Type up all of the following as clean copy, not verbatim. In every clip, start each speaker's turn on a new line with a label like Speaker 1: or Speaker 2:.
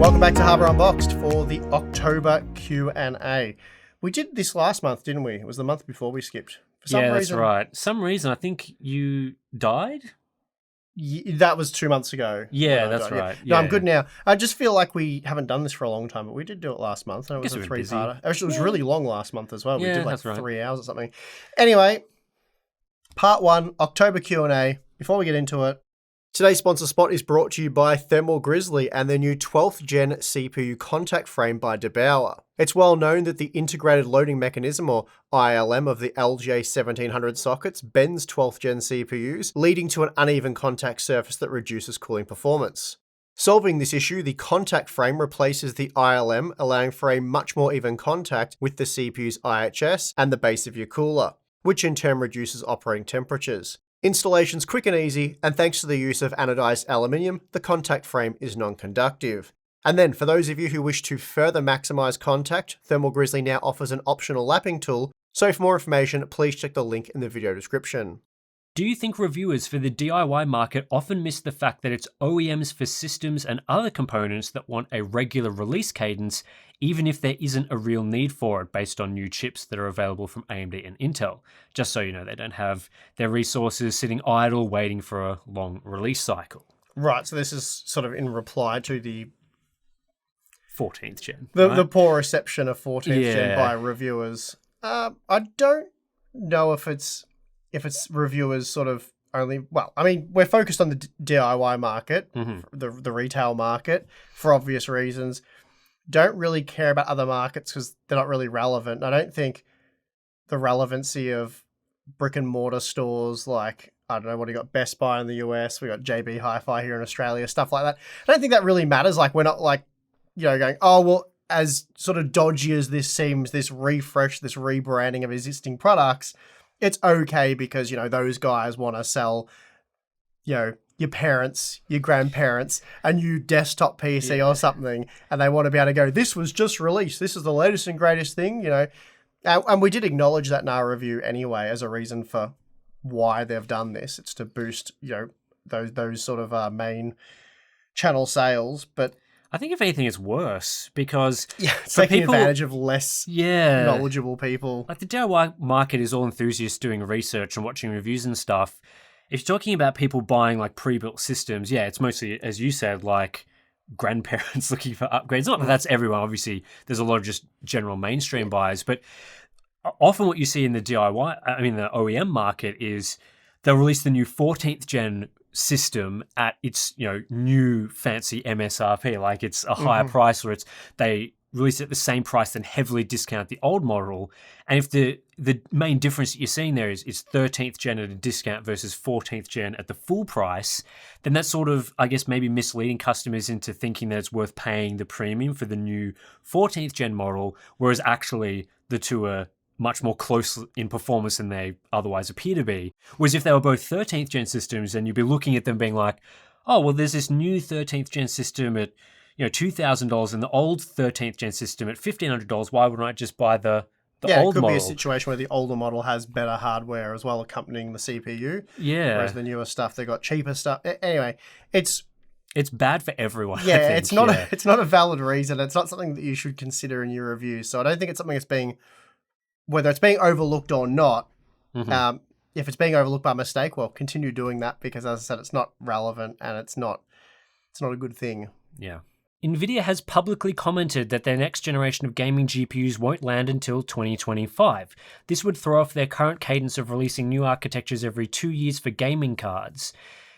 Speaker 1: Welcome back to Harbour Unboxed for the October Q&A. We did this last month, didn't we? It was the month before we skipped. For some
Speaker 2: that's
Speaker 1: reason,
Speaker 2: right. Some reason, I think you died?
Speaker 1: That was 2 months ago.
Speaker 2: Yeah, that's right.
Speaker 1: No, I'm good now. I just feel like we haven't done this for a long time, but we did do it last month. And it was a three-parter. Actually, it was really long last month as well. We did like 3 hours or something. Anyway, part 1, October Q&A. Before we get into it, today's sponsor spot is brought to you by Thermal Grizzly and their new 12th Gen CPU contact frame by DeBauer. It's well known that the integrated loading mechanism, or ILM, of the LJ1700 sockets bends 12th Gen CPUs, leading to an uneven contact surface that reduces cooling performance. Solving this issue, the contact frame replaces the ILM, allowing for a much more even contact with the CPU's IHS and the base of your cooler, which in turn reduces operating temperatures. Installation's quick and easy, and thanks to the use of anodized aluminium, the contact frame is non-conductive. And then, for those of you who wish to further maximize contact, Thermal Grizzly now offers an optional lapping tool, so for more information, please check the link in the video description.
Speaker 2: Do you think reviewers for the DIY market often miss the fact that it's OEMs for systems and other components that want a regular release cadence, even if there isn't a real need for it based on new chips that are available from AMD and Intel? Just so you know, they don't have their resources sitting idle waiting for a long release cycle.
Speaker 1: Right, so this is sort of in reply to the
Speaker 2: 14th gen.
Speaker 1: The poor reception of 14th gen by reviewers. I don't know if it's reviewers sort of only, well, I mean, we're focused on the DIY market, the retail market, for obvious reasons. Don't really care about other markets because they're not really relevant. I don't think the relevancy of brick and mortar stores like, I don't know, what do you got, Best Buy in the US, we got JB Hi-Fi here in Australia, stuff like that. I don't think that really matters. Like, we're not like, you know, going, oh, well, as sort of dodgy as this seems, this refresh, this rebranding of existing products, it's okay because, you know, those guys want to sell, you know, your parents, your grandparents, a new desktop PC or something, and they want to be able to go, this was just released, this is the latest and greatest thing, you know. And we did acknowledge that in our review anyway as a reason for why they've done this. It's to boost, you know, those sort of main channel sales, but
Speaker 2: I think if anything, it's worse because
Speaker 1: it's taking advantage of less knowledgeable people.
Speaker 2: Like the DIY market is all enthusiasts doing research and watching reviews and stuff. If you're talking about people buying like pre-built systems, it's mostly, as you said, like grandparents looking for upgrades. Not that that's everyone, obviously. There's a lot of just general mainstream buyers, but often what you see in the the OEM market is they'll release the new 14th gen system at its, you know, new fancy MSRP, like it's a higher price, or they release it at the same price then heavily discount the old model. And if the main difference that you're seeing there is 13th gen at a discount versus 14th gen at the full price, then that's sort of, I guess, maybe misleading customers into thinking that it's worth paying the premium for the new 14th gen model, whereas actually the two are much more close in performance than they otherwise appear to be. Whereas if they were both 13th gen systems, then you'd be looking at them being like, oh, well, there's this new 13th gen system at, you know, $2,000 and the old 13th gen system at $1,500. Why wouldn't I just buy the old model?
Speaker 1: It could be a situation where the older model has better hardware as well accompanying the CPU.
Speaker 2: Yeah.
Speaker 1: Whereas the newer stuff, they got cheaper stuff. Anyway, it's
Speaker 2: bad for everyone.
Speaker 1: Yeah,
Speaker 2: I think.
Speaker 1: It's not a valid reason. It's not something that you should consider in your review. So I don't think it's something that's being, whether it's being overlooked or not. If it's being overlooked by mistake, well, continue doing that because, as I said, it's not relevant and it's not a good thing.
Speaker 2: Yeah. Nvidia has publicly commented that their next generation of gaming GPUs won't land until 2025. This would throw off their current cadence of releasing new architectures every 2 years for gaming cards.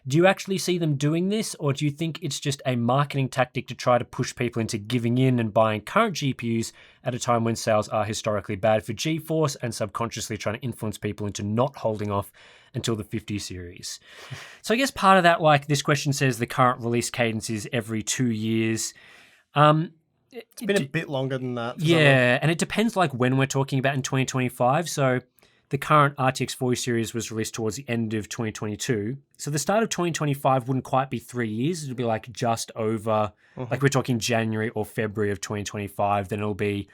Speaker 2: Do you actually see them doing this, or do you think it's just a marketing tactic to try to push people into giving in and buying current GPUs at a time when sales are historically bad for GeForce and subconsciously trying to influence people into not holding off until the 50 series? So I guess part of that, like this question says the current release cadence is every 2 years.
Speaker 1: It's been a bit longer than that.
Speaker 2: Yeah, and it depends like when we're talking about in 2025. So the current RTX 40 series was released towards the end of 2022. So the start of 2025 wouldn't quite be 3 years. It'll be like just over, like we're talking January or February of 2025. Then it'll be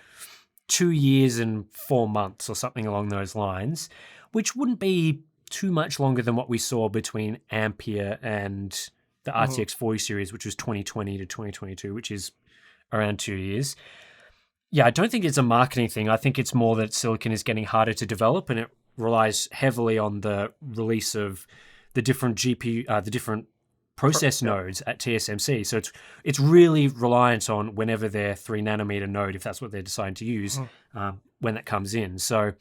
Speaker 2: 2 years and 4 months or something along those lines, which wouldn't be too much longer than what we saw between Ampere and the RTX 40 series, which was 2020 to 2022, which is around 2 years. Yeah, I don't think it's a marketing thing. I think it's more that silicon is getting harder to develop, and it relies heavily on the release of the different GPU, the different process nodes at TSMC. So it's really reliant on whenever their 3 nanometer node, if that's what they're deciding to use, when that comes in. So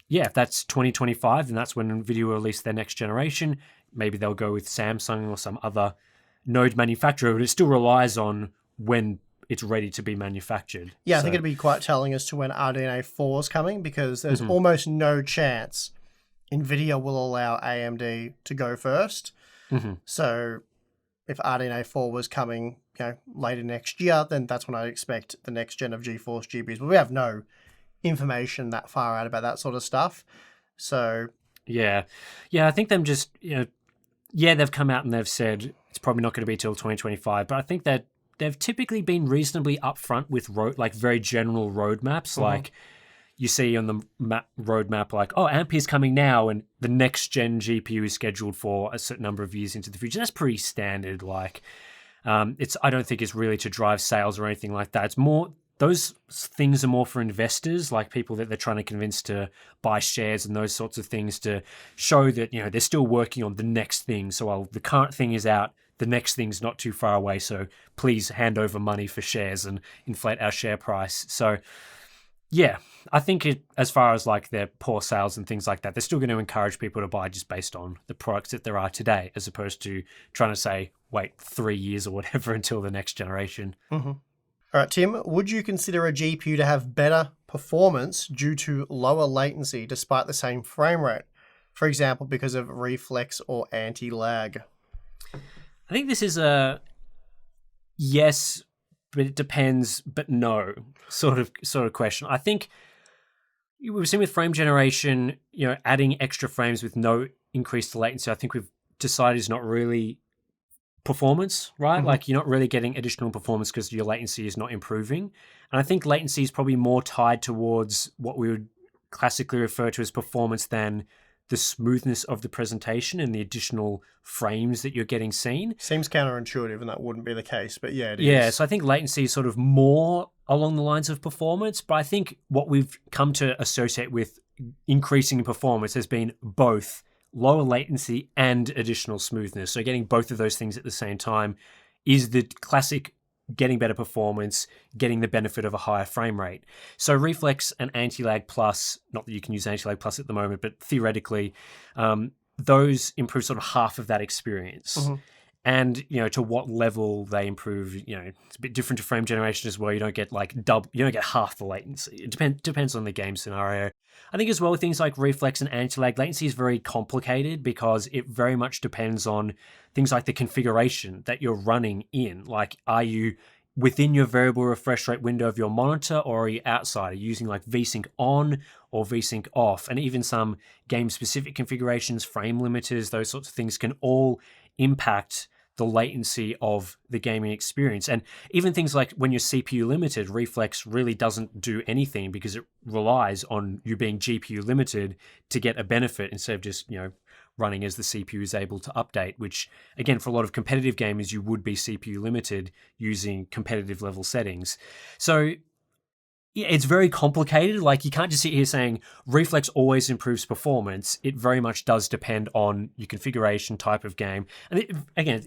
Speaker 2: yeah, if that's 2025, then that's when Nvidia will release their next generation. Maybe they'll go with Samsung or some other node manufacturer, but it still relies on when it's ready to be manufactured.
Speaker 1: Yeah, I think it'd be quite telling as to when RDNA 4 is coming, because there's almost no chance Nvidia will allow AMD to go first. So if RDNA 4 was coming, later next year, then that's when I expect the next gen of GeForce GPUs. But we have no information that far out about that sort of stuff. So
Speaker 2: yeah, I think them just they've come out and they've said it's probably not going to be till 2025, but I think that they've typically been reasonably upfront with very general roadmaps. Like you see on the roadmap, like, oh, Ampere's coming now, and the next gen GPU is scheduled for a certain number of years into the future. That's pretty standard. Like, I don't think it's really to drive sales or anything like that. It's more, those things are more for investors, like people that they're trying to convince to buy shares and those sorts of things, to show that, they're still working on the next thing. So while the current thing is out, the next thing's not too far away. So please hand over money for shares and inflate our share price. So yeah, I think as far as like their poor sales and things like that, they're still going to encourage people to buy just based on the products that there are today, as opposed to trying to say, wait 3 years or whatever until the next generation.
Speaker 1: All right, Tim, would you consider a GPU to have better performance due to lower latency despite the same frame rate? For example, because of reflex or anti-lag?
Speaker 2: I think this is a yes, but it depends, but no sort of question. I think we've seen with frame generation, adding extra frames with no increased latency, I think we've decided is not really performance, right? Like you're not really getting additional performance because your latency is not improving. And I think latency is probably more tied towards what we would classically refer to as performance than the smoothness of the presentation and the additional frames that you're getting seen.
Speaker 1: Seems counterintuitive, and that wouldn't be the case, but yeah, it is.
Speaker 2: Yeah, so I think latency is sort of more along the lines of performance, but I think what we've come to associate with increasing performance has been both lower latency and additional smoothness. So getting both of those things at the same time is the classic getting better performance, getting the benefit of a higher frame rate. So Reflex and Anti-Lag Plus, not that you can use Anti-Lag Plus at the moment, but theoretically, those improve sort of half of that experience. And, to what level they improve, it's a bit different to frame generation as well. You don't get you don't get half the latency. It depends on the game scenario. I think as well with things like reflex and anti-lag, latency is very complicated because it very much depends on things like the configuration that you're running in. Like, are you within your variable refresh rate window of your monitor, or are you outside? Are you using like VSync on or VSync off? And even some game-specific configurations, frame limiters, those sorts of things can all impact the latency of the gaming experience. And even things like when you're CPU limited, Reflex really doesn't do anything because it relies on you being GPU limited to get a benefit instead of just, running as the CPU is able to update, which again, for a lot of competitive gamers, you would be CPU limited using competitive level settings. So yeah, it's very complicated. Like, you can't just sit here saying Reflex always improves performance. It very much does depend on your configuration, type of game. And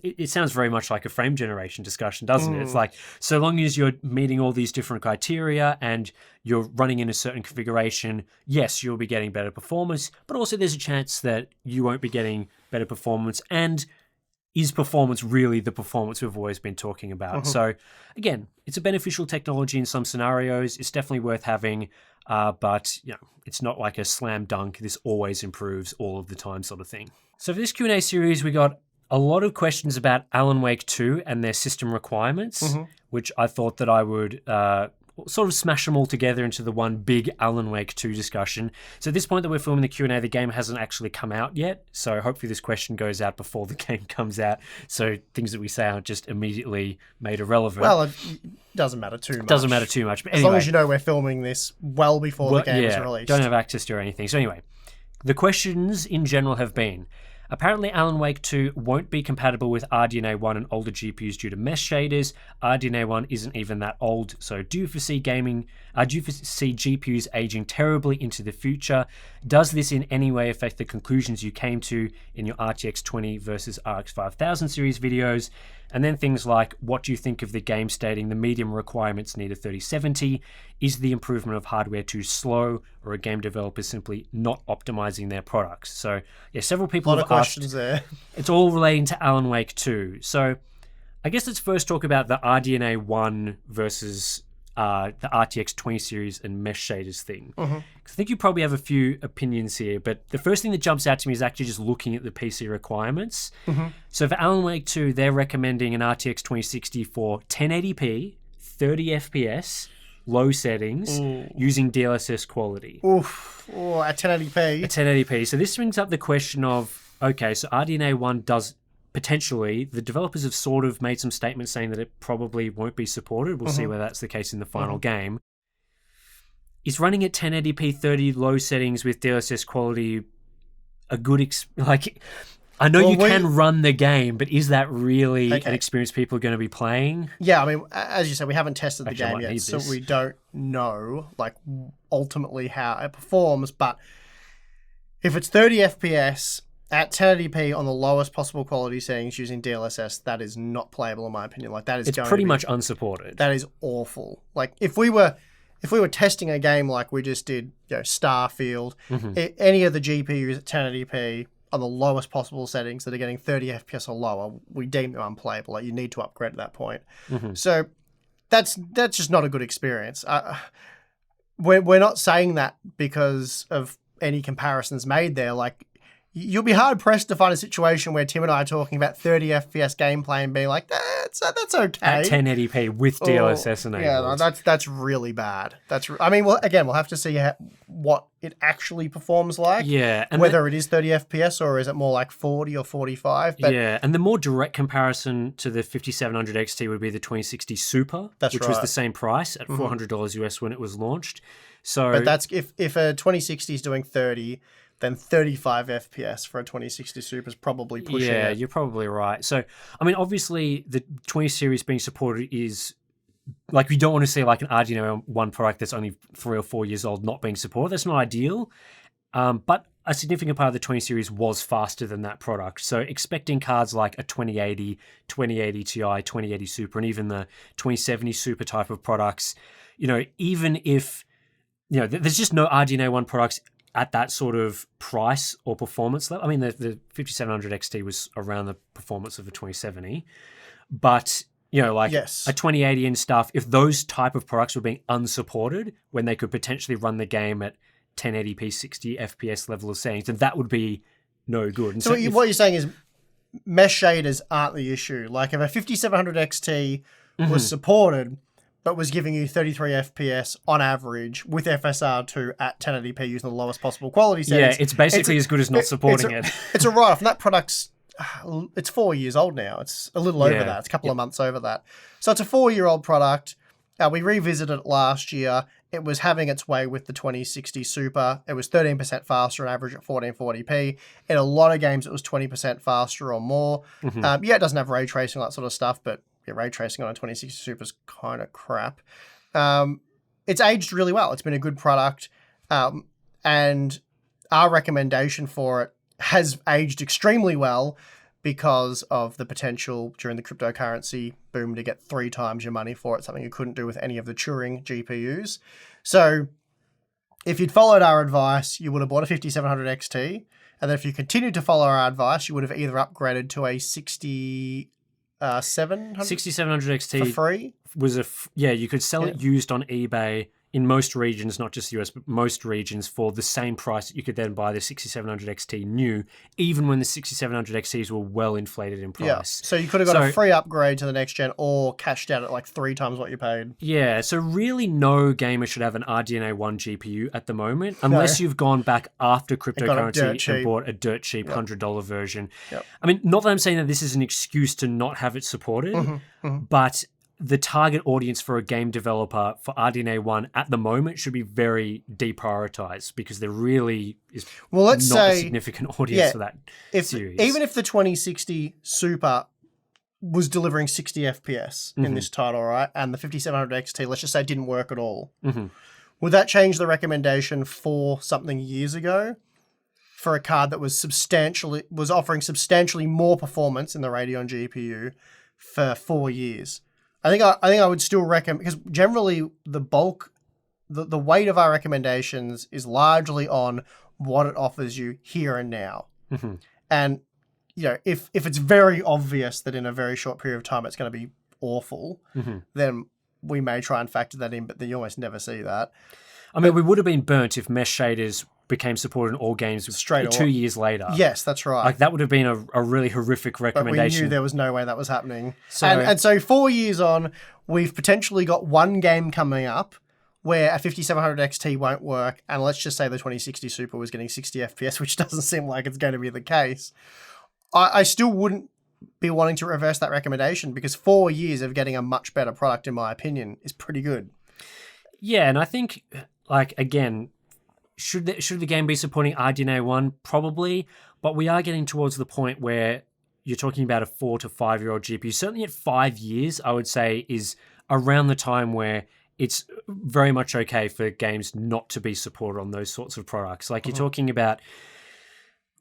Speaker 2: it sounds very much like a frame generation discussion, doesn't it? It's like, so long as you're meeting all these different criteria and you're running in a certain configuration, yes, you'll be getting better performance, but also there's a chance that you won't be getting better performance. And is performance really the performance we've always been talking about? So again, it's a beneficial technology in some scenarios. It's definitely worth having, but it's not like a slam dunk. This always improves all of the time sort of thing. So for this Q&A series, we got a lot of questions about Alan Wake 2 and their system requirements, which I thought that I would sort of smash them all together into the one big Alan Wake 2 discussion. So at this point that we're filming the Q&A, the game hasn't actually come out yet. So hopefully this question goes out before the game comes out. So things that we say aren't just immediately made irrelevant.
Speaker 1: Well, it doesn't matter too much.
Speaker 2: Doesn't matter too much. But
Speaker 1: as
Speaker 2: anyway,
Speaker 1: long as you know we're filming this well before the game is released.
Speaker 2: Don't have access to or anything. So anyway, the questions in general have been, Apparently, Alan Wake 2 won't be compatible with RDNA 1 and older GPUs due to mesh shaders. RDNA 1 isn't even that old, so do you foresee GPUs aging terribly into the future? Does this in any way affect the conclusions you came to in your RTX 20 versus RX 5000 series videos? And then things like, what do you think of the game stating the medium requirements need a 3070? Is the improvement of hardware too slow, or are game developers simply not optimizing their products? So, yeah, several people have
Speaker 1: questions
Speaker 2: asked.
Speaker 1: there.
Speaker 2: It's all relating to Alan Wake 2. So, I guess let's first talk about the RDNA 1 versus the RTX 20 series and mesh shaders thing. I think you probably have a few opinions here, but the first thing that jumps out to me is actually just looking at the PC requirements. So for Alan Wake 2, they're recommending an RTX 2060 for 1080p, 30 FPS, low settings, using DLSS quality.
Speaker 1: At 1080p.
Speaker 2: At 1080p. So this brings up the question of, okay, so RDNA 1 does potentially, the developers have sort of made some statements saying that it probably won't be supported. We'll see whether that's the case in the final game. Is running at 1080p 30 low settings with DLSS quality a good I know you can run the game, but is that really an experience people are going to be playing?
Speaker 1: Yeah, I mean, as you said, we haven't tested the game yet, so we don't know ultimately how it performs. But if it's 30 FPS at 1080p on the lowest possible quality settings using DLSS, that is not playable in my opinion. It's
Speaker 2: pretty much unsupported.
Speaker 1: That is awful. If we were testing a game like we just did, Starfield, any of the GPUs at 1080p on the lowest possible settings that are getting 30 FPS or lower, we deem them unplayable. You need to upgrade at that point. So that's just not a good experience. We're not saying that because of any comparisons made there. You'll be hard pressed to find a situation where Tim and I are talking about 30 FPS gameplay and being like, that's okay.
Speaker 2: At 1080p with DLSS enabled.
Speaker 1: Yeah, that's really bad. We'll have to see what it actually performs like.
Speaker 2: Yeah.
Speaker 1: And whether it is 30 FPS or is it more like 40 or 45. But
Speaker 2: yeah, and the more direct comparison to the 5700 XT would be the 2060 Super, which was the same price at $400 US when it was launched. So,
Speaker 1: but that's if a 2060 is doing 30, then 35 FPS for a 2060 Super is probably pushing it.
Speaker 2: Yeah, you're probably right. So, obviously, the 20 series being supported is, we don't want to see an RDNA 1 product that's only 3 or 4 years old not being supported. That's not ideal. But a significant part of the 20 series was faster than that product. So, expecting cards like a 2080, 2080 Ti, 2080 Super, and even the 2070 Super type of products, even if, there's just no RDNA 1 products at that sort of price or performance level. The 5700 XT was around the performance of a 2070, but
Speaker 1: yes,
Speaker 2: a 2080 and stuff, if those type of products were being unsupported when they could potentially run the game at 1080p 60 FPS level of settings, then that would be no good. And
Speaker 1: so what you're saying is mesh shaders aren't the issue. If a 5700 XT was supported but was giving you 33 FPS on average with FSR2 at 1080p using the lowest possible quality settings.
Speaker 2: Yeah, it's basically as good as not supporting it.
Speaker 1: It's a write-off, and that product's it's 4 years old now. It's a little over that. It's a couple of months over that. So it's a 4-year-old product. We revisited it last year. It was having its way with the 2060 Super. It was 13% faster on average at 1440p. In a lot of games, it was 20% faster or more. It doesn't have ray tracing, that sort of stuff, but ray tracing on a 2060 Super is kind of crap. It's aged really well. It's been a good product. And our recommendation for it has aged extremely well because of the potential during the cryptocurrency boom to get 3 times your money for it, something you couldn't do with any of the Turing GPUs. So if you'd followed our advice, you would have bought a 5700 XT. And then if you continued to follow our advice, you would have either upgraded to a 6700
Speaker 2: XT
Speaker 1: for free.
Speaker 2: Was you could sell it used on eBay in most regions, not just the US, but most regions for the same price that you could then buy the 6700 XT new, even when the 6700 XTs were well inflated in price.
Speaker 1: Yeah. So you could have got a free upgrade to the next gen or cashed out at 3 times what you paid.
Speaker 2: Yeah. So really no gamer should have an RDNA 1 GPU at the moment, unless you've gone back after cryptocurrency and bought a dirt cheap $100 version. Not that I'm saying that this is an excuse to not have it supported, but the target audience for a game developer for RDNA 1 at the moment should be very deprioritized because there really is not a significant audience for that series.
Speaker 1: Even if the 2060 Super was delivering 60 FPS in this title, right, and the 5700 XT, let's just say, didn't work at all, would that change the recommendation for something years ago for a card that was offering substantially more performance in the Radeon GPU for 4 years? I think I would still recommend, because generally the bulk, the weight of our recommendations is largely on what it offers you here and now. And, if it's very obvious that in a very short period of time it's going to be awful, then we may try and factor that in, but then you almost never see that.
Speaker 2: I mean, we would have been burnt if mesh shaders became supported in all games straight 2 years later.
Speaker 1: Yes, that's right.
Speaker 2: Like, that would have been a really horrific recommendation.
Speaker 1: But we knew there was no way that was happening. And so 4 years on, we've potentially got one game coming up where a 5700 XT won't work, and let's just say the 2060 Super was getting 60 FPS, which doesn't seem like it's going to be the case. I still wouldn't be wanting to reverse that recommendation, because 4 years of getting a much better product, in my opinion, is pretty good.
Speaker 2: Yeah, and I think, again, should the game be supporting RDNA 1? Probably, but we are getting towards the point where you're talking about a 4 to 5 year old GPU. Certainly at 5 years, I would say, is around the time where it's very much okay for games not to be supported on those sorts of products. Like, you're talking about,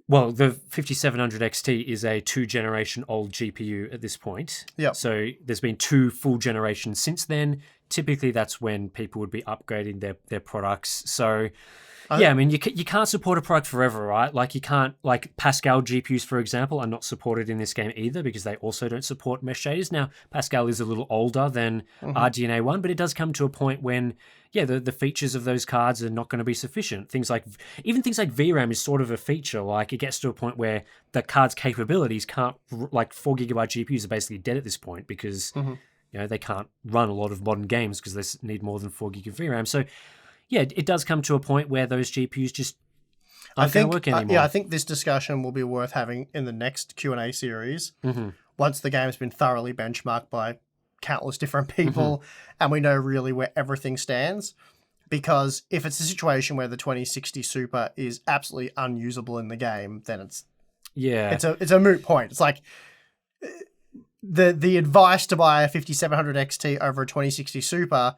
Speaker 2: well, the 5700 XT is a 2-generation old GPU at this point.
Speaker 1: Yeah.
Speaker 2: So there's been 2 full generations since then. Typically, that's when people would be upgrading their products. So, I mean, you can't support a product forever, right? Like, you can't, like, Pascal GPUs, for example, are not supported in this game either because they also don't support mesh shaders. Now, Pascal is a little older than RDNA 1, but it does come to a point when, the features of those cards are not going to be sufficient. Even things like VRAM is sort of a feature. Like, it gets to a point where the card's capabilities can't, like, 4 gigabyte GPUs are basically dead at this point because, they can't run a lot of modern games because they need more than 4 gig of VRAM. So, yeah, it does come to a point where those GPUs just aren't going to work anymore.
Speaker 1: I think this discussion will be worth having in the next Q&A series once the game's been thoroughly benchmarked by countless different people and we know really where everything stands. Because if it's a situation where the 2060 Super is absolutely unusable in the game, then it's a moot point. It's like the advice to buy a 5700 XT over a 2060 Super,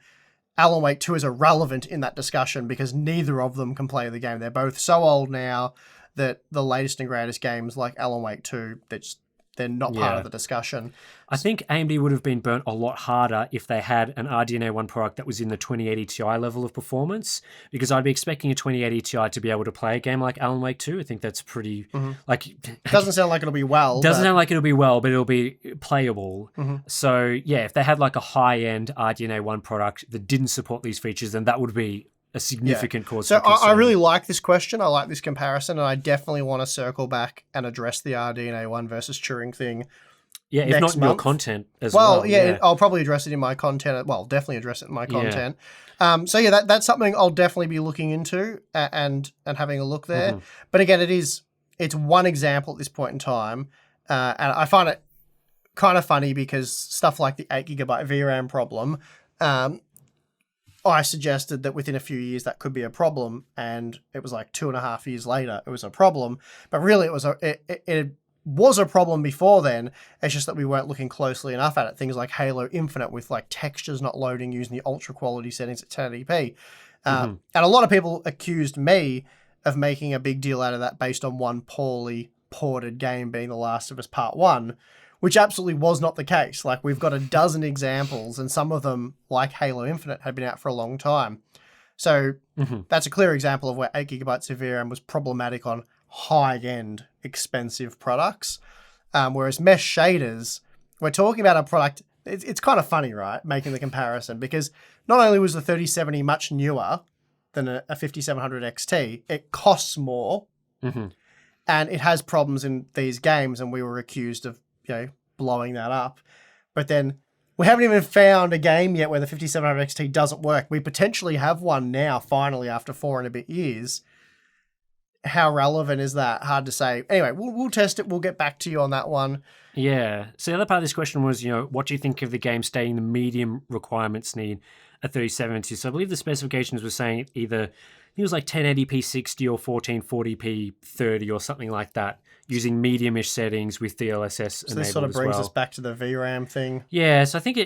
Speaker 1: Alan Wake 2 is irrelevant in that discussion because neither of them can play the game. They're both so old now that the latest and greatest games like Alan Wake 2, they're not part of the discussion.
Speaker 2: I think AMD would have been burnt a lot harder if they had an RDNA 1 product that was in the 2080 Ti level of performance, because I'd be expecting a 2080 Ti to be able to play a game like Alan Wake 2. I think that's pretty... It
Speaker 1: doesn't sound like it'll be well.
Speaker 2: Sound like it'll be well, but it'll be playable. So, if they had like a high-end RDNA 1 product that didn't support these features, then that would be a significant cause for concern.
Speaker 1: I really like this question. I like this comparison, and I definitely want to circle back and address the RDNA 1 versus Turing thing.
Speaker 2: Yeah, if not in your content as well.
Speaker 1: I'll probably address it in my content. Well, definitely address it in my content. That's something I'll definitely be looking into and having a look there. But again, it's one example at this point in time, and I find it kind of funny because stuff like the 8 gigabyte VRAM problem. I suggested that within a few years that could be a problem, and it was like 2.5 years later it was a problem. But really, it was a problem before then. It's just that we weren't looking closely enough at it. Things like Halo Infinite with like textures not loading using the ultra quality settings at 1080p. And a lot of people accused me of making a big deal out of that based on one poorly ported game being The Last of Us Part 1. Which absolutely was not the case. Like, we've got a dozen examples, and some of them, like Halo Infinite, had been out for a long time. So that's a clear example of where 8 gigabytes of VRAM was problematic on high-end, expensive products. Whereas mesh shaders, we're talking about a product... It's kind of funny, right, making the comparison, because not only was the 3070 much newer than a 5700 XT, it costs more, and it has problems in these games, and we were accused of blowing that up. But then we haven't even found a game yet where the 5700 XT doesn't work. We potentially have one now, finally, after 4 and a bit years. how relevant is that? Hard to say. Anyway, we'll test it. We'll get back to you on that one.
Speaker 2: Yeah. So the other part of this question was, what do you think of the game stating the medium requirements need a 3070? So I believe the specifications were saying either, I think it was like 1080p 60 or 1440p 30 or something like that, using medium-ish settings with DLSS enabled.
Speaker 1: So this sort of brings us back to the VRAM thing.
Speaker 2: Yeah, so I think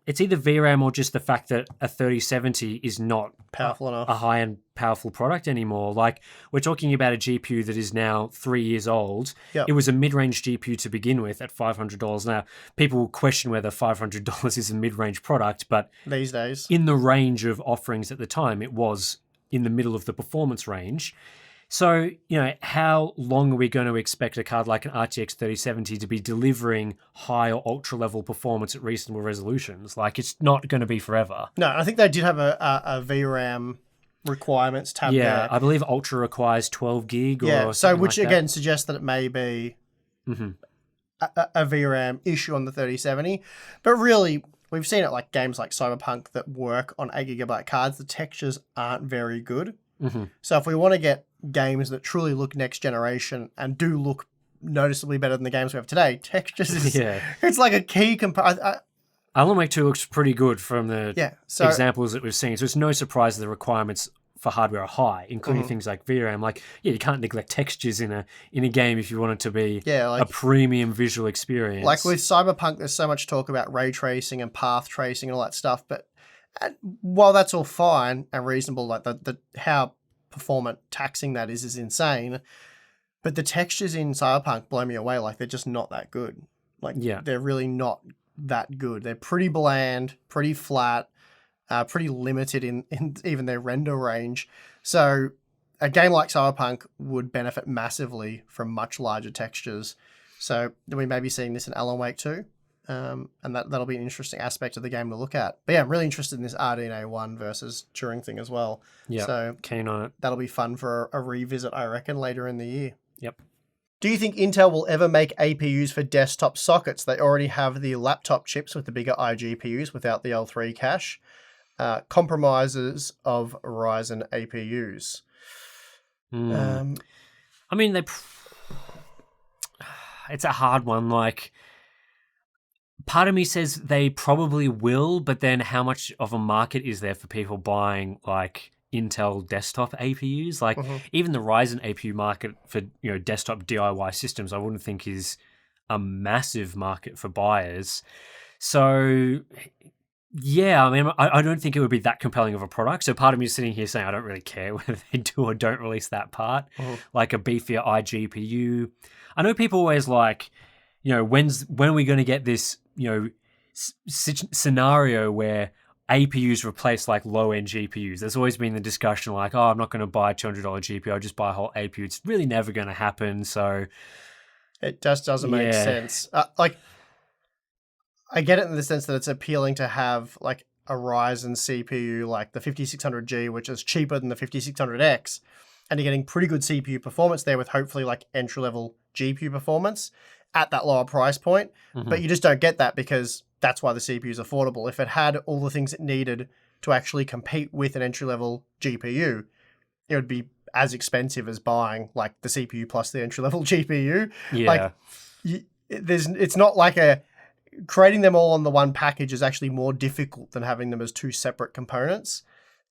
Speaker 2: it's either VRAM or just the fact that a 3070 is not
Speaker 1: powerful enough,
Speaker 2: a high-end powerful product anymore. Like, we're talking about a GPU that is now 3 years old.
Speaker 1: Yep.
Speaker 2: It was a mid-range GPU to begin with at $500. Now, people will question whether $500 is a mid-range product, but
Speaker 1: these days,
Speaker 2: in the range of offerings at the time, it was in the middle of the performance range. So, how long are we going to expect a card like an RTX 3070 to be delivering high or ultra-level performance at reasonable resolutions? Like, it's not going to be forever.
Speaker 1: No, I think they did have a VRAM requirements tab there.
Speaker 2: Yeah, I believe Ultra requires 12 gig or something
Speaker 1: which
Speaker 2: like
Speaker 1: again suggests that it may be a VRAM issue on the 3070. But really, we've seen it like games like Cyberpunk that work on 8GB cards. The textures aren't very good. So if we want to get games that truly look next generation and do look noticeably better than the games we have today, textures is it's like a key
Speaker 2: Alan Wake 2 looks pretty good from the examples that we've seen. So it's no surprise that the requirements for hardware are high, including things like VRAM. Like, you can't neglect textures in a game if you want it to be a premium visual experience.
Speaker 1: Like with Cyberpunk, there's so much talk about ray tracing and path tracing and all that stuff, but while that's all fine and reasonable, like the how performant taxing that is insane, but the textures in Cyberpunk blow me away. Like, they're just not that good. Like, they're really not that good. They're pretty bland, pretty flat, pretty limited in even their render range. So a game like Cyberpunk would benefit massively from much larger textures. So we may be seeing this in Alan Wake 2. And that'll be an interesting aspect of the game to look at. But yeah, I'm really interested in this RDNA 1 versus Turing thing as well.
Speaker 2: Yeah,
Speaker 1: so
Speaker 2: keen on it.
Speaker 1: That'll be fun for a revisit, I reckon, later in the year.
Speaker 2: Yep.
Speaker 1: Do you think Intel will ever make APUs for desktop sockets? They already have the laptop chips with the bigger iGPUs without the L3 cache. Compromises of Ryzen APUs.
Speaker 2: I mean, it's a hard one. Like, part of me says they probably will, but then how much of a market is there for people buying like Intel desktop APUs? Like, even the Ryzen APU market for desktop DIY systems, I wouldn't think is a massive market for buyers. So yeah, I mean, I don't think it would be that compelling of a product. So part of me is sitting here saying I don't really care whether they do or don't release that part, like a beefier iGPU. I know people always like, when are we going to get this scenario where APUs replace like low-end GPUs? There's always been the discussion like, I'm not going to buy a $200 GPU, I'll just buy a whole APU. It's really never going to happen. So
Speaker 1: it just doesn't make sense. Like, I get it in the sense that it's appealing to have like a Ryzen CPU like the 5600G, which is cheaper than the 5600X, and you're getting pretty good CPU performance there with hopefully like entry-level GPU performance at that lower price point. But you just don't get that because that's why the CPU is affordable. If it had all the things it needed to actually compete with an entry-level GPU, it would be as expensive as buying like the CPU plus the entry-level GPU. Like, it's not like creating them all on the one package is actually more difficult than having them as two separate components.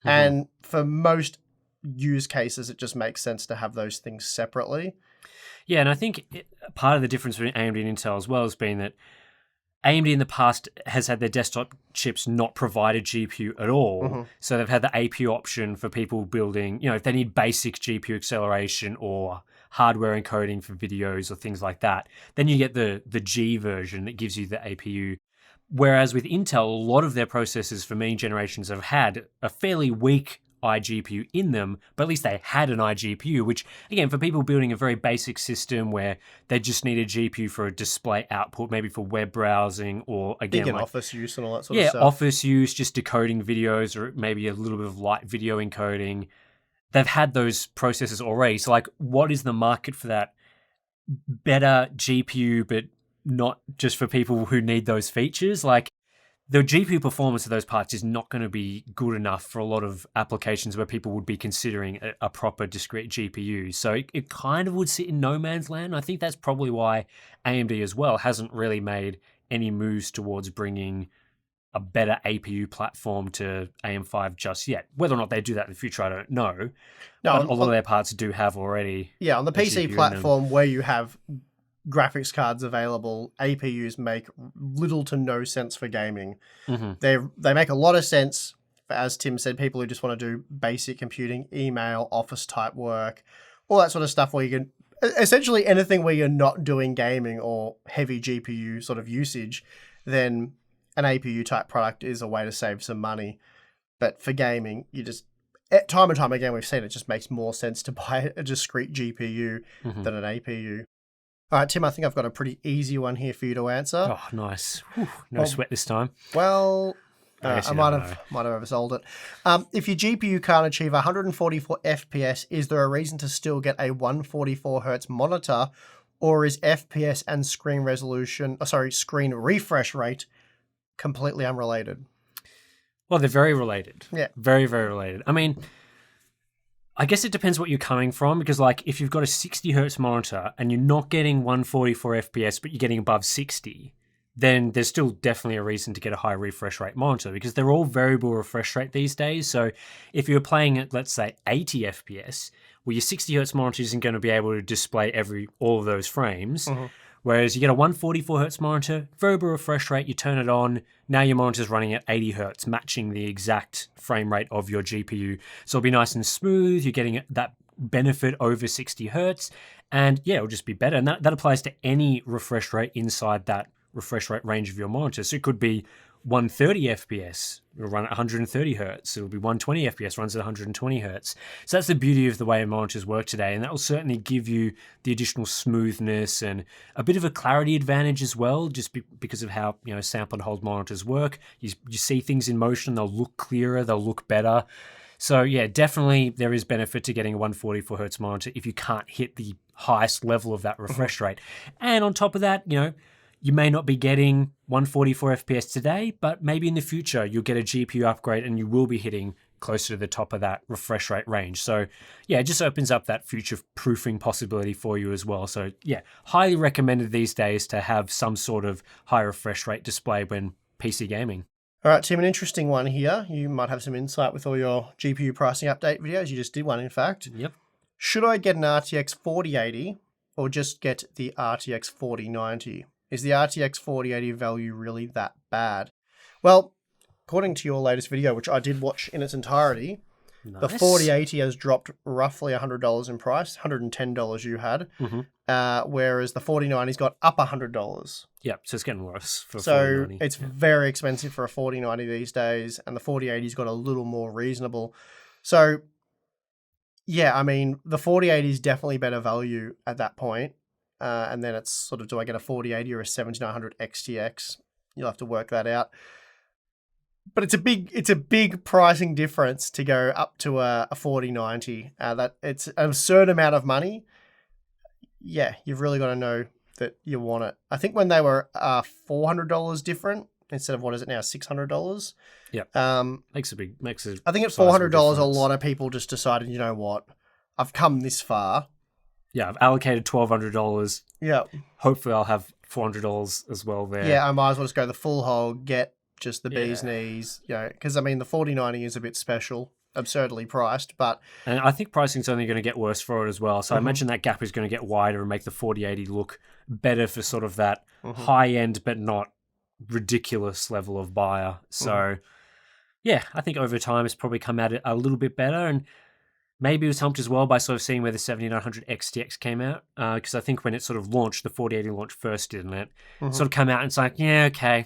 Speaker 1: And for most use cases, it just makes sense to have those things separately.
Speaker 2: Yeah, and I think part of the difference between AMD and Intel as well has been that AMD in the past has had their desktop chips not provide a GPU at all. So they've had the APU option for people building, if they need basic GPU acceleration or hardware encoding for videos or things like that, then you get the G version that gives you the APU. Whereas with Intel, a lot of their processors for many generations have had a fairly weak iGPU in them, but at least they had an iGPU, which, again, for people building a very basic system where they just need a GPU for a display output, maybe for web browsing or, again,
Speaker 1: like office use and all that sort of stuff.
Speaker 2: Yeah, office use, just decoding videos or maybe a little bit of light video encoding. They've had those processors already. So, like, what is the market for that better GPU, but not just for people who need those features? Like, the GPU performance of those parts is not going to be good enough for a lot of applications where people would be considering a proper discrete GPU. So it kind of would sit in no man's land. I think that's probably why AMD as well hasn't really made any moves towards bringing a better APU platform to AM5 just yet. Whether or not they do that in the future, I don't know.
Speaker 1: No,
Speaker 2: but a lot of their parts do have already.
Speaker 1: Yeah, on the PC platform where you have graphics cards available, APUs make little to no sense for gaming. They make a lot of sense for, as Tim said, people who just want to do basic computing, email, office type work, all that sort of stuff where you can essentially anything where you're not doing gaming or heavy GPU sort of usage, then an APU type product is a way to save some money. But for gaming, you just time and time again we've seen it just makes more sense to buy a discrete GPU than an APU. All right, Tim, I think I've got a pretty easy one here for you to answer.
Speaker 2: Oh, nice. Whew, no sweat this time.
Speaker 1: Well, I might have oversold it. If your GPU can't achieve 144 FPS, is there a reason to still get a 144 Hz monitor, or is FPS and screen refresh rate completely unrelated?
Speaker 2: Well, they're very related.
Speaker 1: Yeah.
Speaker 2: Very, very related. I mean, I guess it depends what you're coming from, because like if you've got a 60 Hz monitor and you're not getting 144 FPS, but you're getting above 60, then there's still definitely a reason to get a high refresh rate monitor, because they're all variable refresh rate these days. So if you're playing at, let's say, 80 FPS, well, your 60 Hz monitor isn't going to be able to display all of those frames. Whereas you get a 144 Hz monitor, variable refresh rate, you turn it on, now your monitor's running at 80 Hz, matching the exact frame rate of your GPU. So it'll be nice and smooth, you're getting that benefit over 60 Hz, and yeah, it'll just be better. And that applies to any refresh rate inside that refresh rate range of your monitor. So it could be 130 FPS, it'll run at 130 Hz. It'll be 120 FPS, runs at 120 Hz. So that's the beauty of the way monitors work today, and that will certainly give you the additional smoothness and a bit of a clarity advantage as well, just because of how sample and hold monitors work. You see things in motion, they'll look clearer, they'll look better. So yeah, definitely there is benefit to getting a 144 Hz monitor if you can't hit the highest level of that refresh rate. And on top of that, you may not be getting 144 FPS today, but maybe in the future you'll get a GPU upgrade and you will be hitting closer to the top of that refresh rate range. So yeah, it just opens up that future proofing possibility for you as well. So yeah, highly recommended these days to have some sort of high refresh rate display when PC gaming.
Speaker 1: All right, Tim, an interesting one here. You might have some insight with all your GPU pricing update videos. You just did one, in fact.
Speaker 2: Yep.
Speaker 1: Should I get an RTX 4080 or just get the RTX 4090? Is the RTX 4080 value really that bad? Well, according to your latest video, which I did watch in its entirety, the 4080 has dropped roughly $100 in price, $110 you had, whereas the 4090's got up $100.
Speaker 2: Yep, so it's getting worse for
Speaker 1: so
Speaker 2: 4090.
Speaker 1: It's very expensive for a 4090 these days, and the 4080's got a little more reasonable. So, yeah, I mean, the 4080 is definitely better value at that point. And then it's sort of, do I get a 4080 or a 7900 XTX? You'll have to work that out. But it's a big pricing difference to go up to a 4090. That it's an absurd amount of money. Yeah, you've really got to know that you want it. I think when they were $400 different instead of what is it now, $600.
Speaker 2: Yeah, makes a.
Speaker 1: I think at $400, a lot of people just decided, you know what, I've come this far.
Speaker 2: Yeah, I've allocated $1,200.
Speaker 1: Yeah.
Speaker 2: Hopefully I'll have $400 as well there.
Speaker 1: Yeah, I might as well just go the full hog, get just the bee's knees, because I mean, the 4090 is a bit special, absurdly priced, but...
Speaker 2: And I think pricing's only going to get worse for it as well. So I imagine that gap is going to get wider and make the 4080 look better for sort of that high-end but not ridiculous level of buyer. So, yeah, I think over time it's probably come out a little bit better, and maybe it was helped as well by sort of seeing where the 7900 XTX came out, because I think when it sort of launched, the 4080 launched first, didn't it? Sort of come out and it's like, yeah, okay,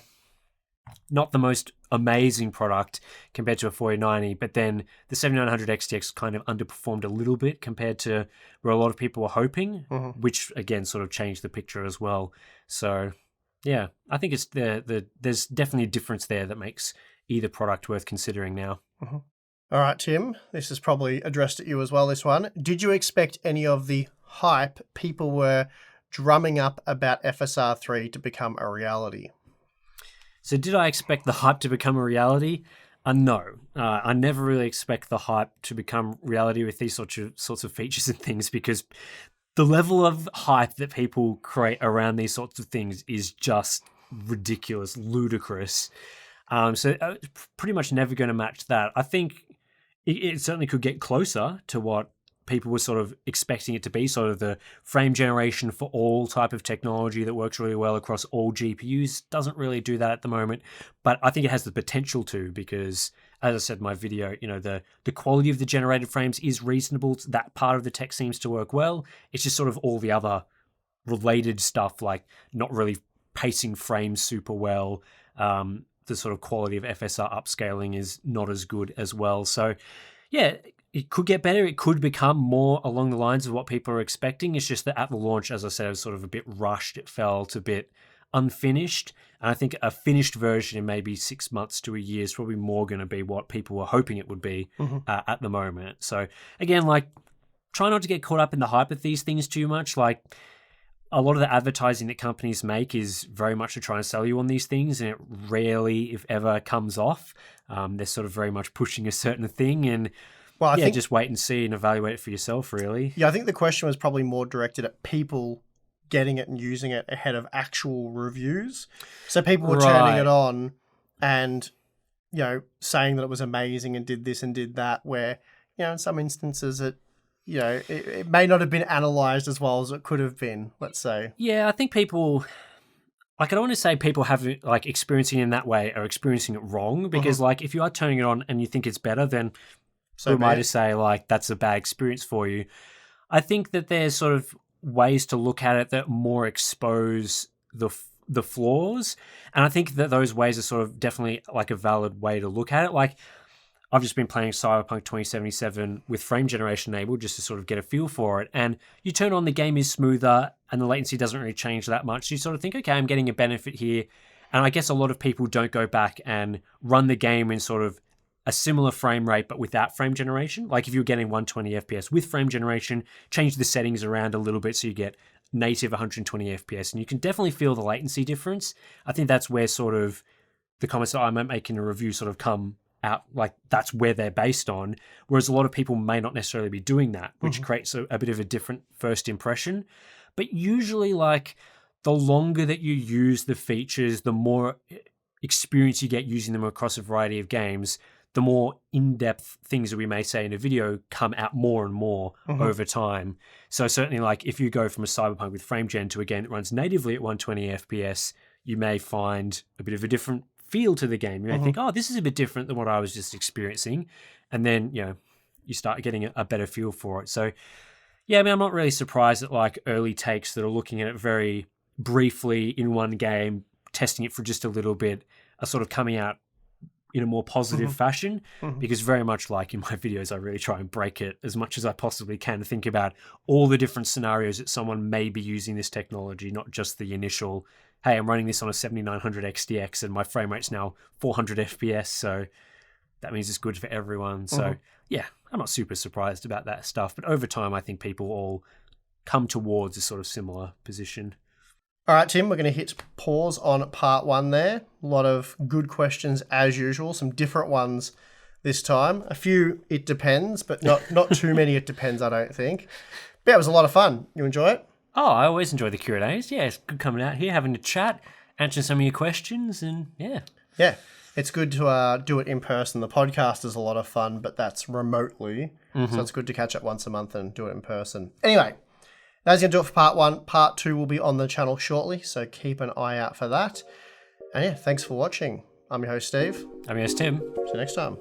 Speaker 2: not the most amazing product compared to a 4090, but then the 7900 XTX kind of underperformed a little bit compared to where a lot of people were hoping, which again sort of changed the picture as well. So yeah, I think it's there's definitely a difference there that makes either product worth considering now.
Speaker 1: All right, Tim, this is probably addressed at you as well, this one. Did you expect any of the hype people were drumming up about FSR3 to become a reality?
Speaker 2: So did I expect the hype to become a reality? No. I never really expect the hype to become reality with these sorts of features and things, because the level of hype that people create around these sorts of things is just ridiculous, ludicrous. So it's pretty much never going to match that. I think it certainly could get closer to what people were sort of expecting it to be, sort of the frame generation for all type of technology that works really well across all GPUs. Doesn't really do that at the moment, but I think it has the potential to, because as I said in my video, the quality of the generated frames is reasonable. That part of the tech seems to work well. It's just sort of all the other related stuff, like not really pacing frames super well. The sort of quality of FSR upscaling is not as good as well. So yeah, it could get better. It could become more along the lines of what people are expecting. It's just that at the launch, as I said, it was sort of a bit rushed. It felt a bit unfinished. And I think a finished version in maybe 6 months to a year is probably more going to be what people were hoping it would be at the moment. So again, like, try not to get caught up in the hype of these things too much. Like, a lot of the advertising that companies make is very much to try and sell you on these things, and it rarely, if ever, comes off. They're sort of very much pushing a certain thing, and I think just wait and see and evaluate it for yourself, really.
Speaker 1: Yeah, I think the question was probably more directed at people getting it and using it ahead of actual reviews. So people were turning it on and, saying that it was amazing and did this and did that, where, in some instances it may not have been analysed as well as it could have been, let's say.
Speaker 2: Yeah, I think people... Like, I don't want to say people have experiencing it in that way are experiencing it wrong, because if you are turning it on and you think it's better, then who am I to say that's a bad experience for you? I think that there's sort of ways to look at it that more expose the flaws, and I think that those ways are sort of definitely like a valid way to look at it. Like, I've just been playing Cyberpunk 2077 with frame generation enabled just to sort of get a feel for it. And you turn on, the game is smoother and the latency doesn't really change that much. So you sort of think, okay, I'm getting a benefit here. And I guess a lot of people don't go back and run the game in sort of a similar frame rate, but without frame generation. Like, if you're getting 120 FPS with frame generation, change the settings around a little bit so you get native 120 FPS. And you can definitely feel the latency difference. I think that's where sort of the comments that I might make in a review sort of come out, like that's where they're based on, whereas a lot of people may not necessarily be doing that, which creates a bit of a different first impression. But usually, like, the longer that you use the features, the more experience you get using them across a variety of games, the more in-depth things that we may say in a video come out more and more over time. So certainly, like, if you go from a Cyberpunk with frame gen to a game that runs natively at 120 FPS, you may find a bit of a different feel to the game. You may think, oh, this is a bit different than what I was just experiencing. And then, you start getting a better feel for it. So, yeah, I mean, I'm not really surprised that, like, early takes that are looking at it very briefly in one game, testing it for just a little bit, are sort of coming out in a more positive fashion, because very much like in my videos, I really try and break it as much as I possibly can, think about all the different scenarios that someone may be using this technology, not just the initial, hey, I'm running this on a 7900 XTX and my frame rate's now 400 FPS, so that means it's good for everyone. So yeah, I'm not super surprised about that stuff, but over time, I think people all come towards a sort of similar position.
Speaker 1: All right, Tim, we're going to hit pause on part 1 there. A lot of good questions as usual, some different ones this time. A few it depends, but not too many it depends, I don't think. But yeah, it was a lot of fun. You enjoy it?
Speaker 2: Oh, I always enjoy the Q&As. Yeah, it's good coming out here, having a chat, answering some of your questions, and yeah. Yeah,
Speaker 1: it's good to do it in person. The podcast is a lot of fun, but that's remotely. So it's good to catch up once a month and do it in person. Anyway, that's going to do it for part 1. Part 2 will be on the channel shortly, so keep an eye out for that. And yeah, thanks for watching. I'm your host, Steve.
Speaker 2: I'm your host, Tim.
Speaker 1: See you next time.